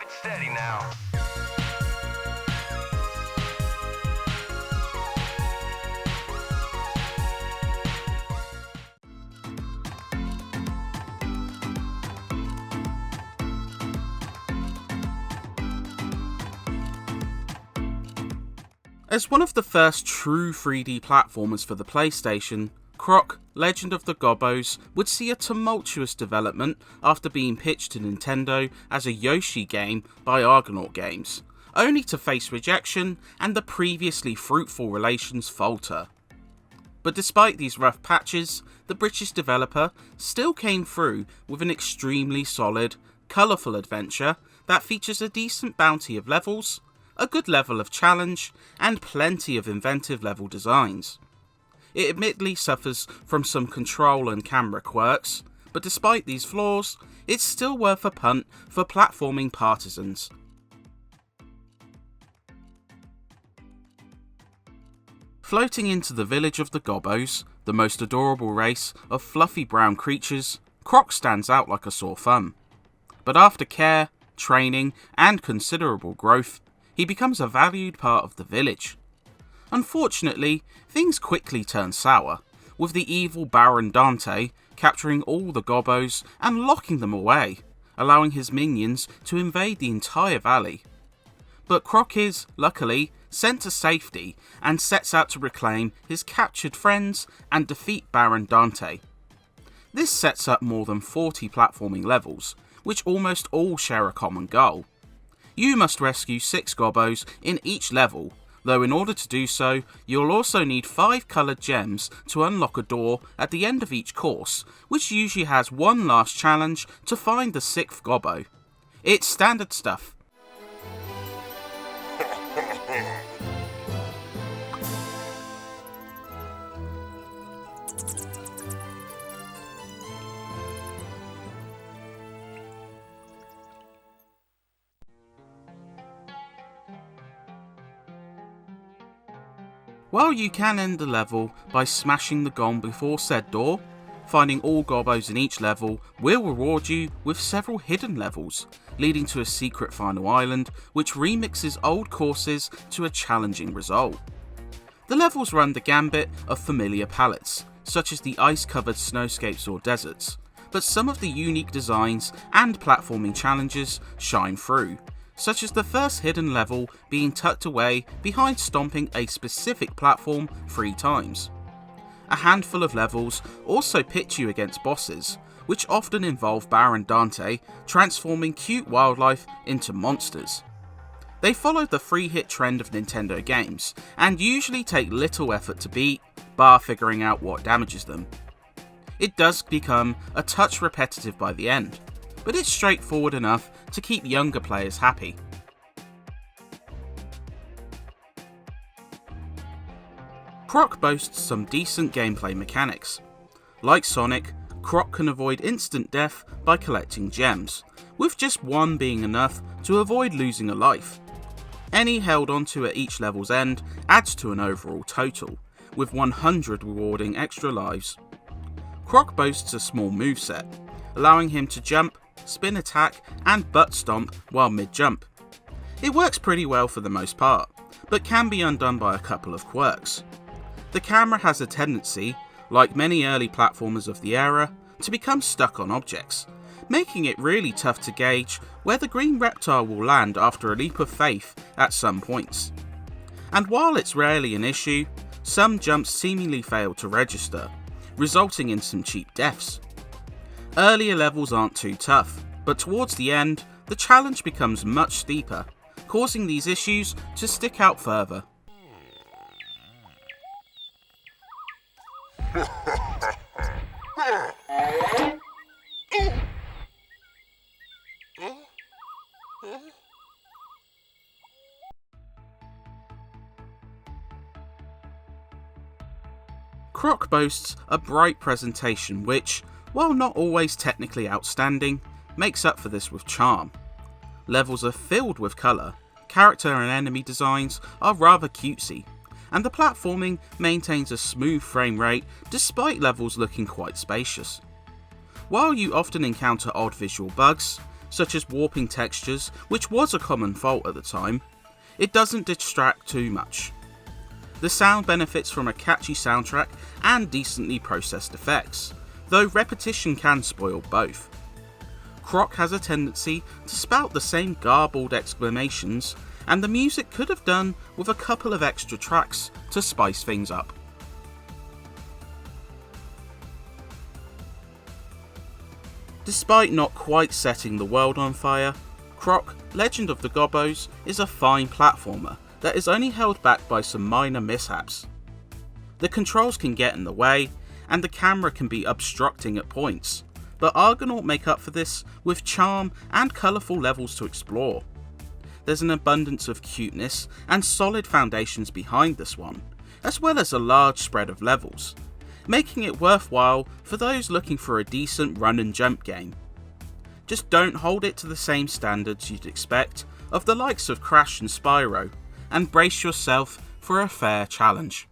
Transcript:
Steady now. As one of the first true 3D platformers for the PlayStation, Croc, Legend of the Gobbos would see a tumultuous development after being pitched to Nintendo as a Yoshi game by Argonaut Games, only to face rejection and the previously fruitful relations falter. But despite these rough patches, the British developer still came through with an extremely solid, colourful adventure that features a decent bounty of levels, a good level of challenge, and plenty of inventive level designs. It admittedly suffers from some control and camera quirks, but despite these flaws, it's still worth a punt for platforming partisans. Floating into the village of the Gobbos, the most adorable race of fluffy brown creatures, Croc stands out like a sore thumb. But after care, training, and considerable growth, he becomes a valued part of the village. Unfortunately, things quickly turn sour, with the evil Baron Dante capturing all the Gobbos and locking them away, allowing his minions to invade the entire valley. But Croc is, luckily, sent to safety and sets out to reclaim his captured friends and defeat Baron Dante. This sets up more than 40 platforming levels, which almost all share a common goal. You must rescue 6 Gobbos in each level, though in order to do so, you'll also need 5 coloured gems to unlock a door at the end of each course, which usually has one last challenge to find the 6th Gobbo. It's standard stuff. While you can end the level by smashing the gong before said door, finding all Gobbos in each level will reward you with several hidden levels, leading to a secret final island which remixes old courses to a challenging result. The levels run the gambit of familiar palettes, such as the ice-covered snowscapes or deserts, but some of the unique designs and platforming challenges shine through, such as the first hidden level being tucked away behind stomping a specific platform 3 times. A handful of levels also pit you against bosses, which often involve Baron Dante transforming cute wildlife into monsters. They follow the free-hit trend of Nintendo games, and usually take little effort to beat, bar figuring out what damages them. It does become a touch repetitive by the end, but it's straightforward enough to keep younger players happy. Croc boasts some decent gameplay mechanics. Like Sonic, Croc can avoid instant death by collecting gems, with just one being enough to avoid losing a life. Any held onto at each level's end adds to an overall total, with 100 rewarding extra lives. Croc boasts a small moveset, allowing him to jump, spin attack, and butt stomp while mid-jump. It works pretty well for the most part, but can be undone by a couple of quirks. The camera has a tendency, like many early platformers of the era, to become stuck on objects, making it really tough to gauge where the green reptile will land after a leap of faith at some points. And while it's rarely an issue, some jumps seemingly fail to register, resulting in some cheap deaths. Earlier levels aren't too tough, but towards the end, the challenge becomes much steeper, causing these issues to stick out further. Croc boasts a bright presentation which, while not always technically outstanding, makes up for this with charm. Levels are filled with colour, character and enemy designs are rather cutesy, and the platforming maintains a smooth frame rate despite levels looking quite spacious. While you often encounter odd visual bugs, such as warping textures, which was a common fault at the time, it doesn't distract too much. The sound benefits from a catchy soundtrack and decently processed effects, though repetition can spoil both. Croc has a tendency to spout the same garbled exclamations, and the music could have done with a couple of extra tracks to spice things up. Despite not quite setting the world on fire, Croc: Legend of the Gobbos is a fine platformer that is only held back by some minor mishaps. The controls can get in the way, and the camera can be obstructing at points, but Argonaut make up for this with charm and colourful levels to explore. There's an abundance of cuteness and solid foundations behind this one, as well as a large spread of levels, making it worthwhile for those looking for a decent run and jump game. Just don't hold it to the same standards you'd expect of the likes of Crash and Spyro, and brace yourself for a fair challenge.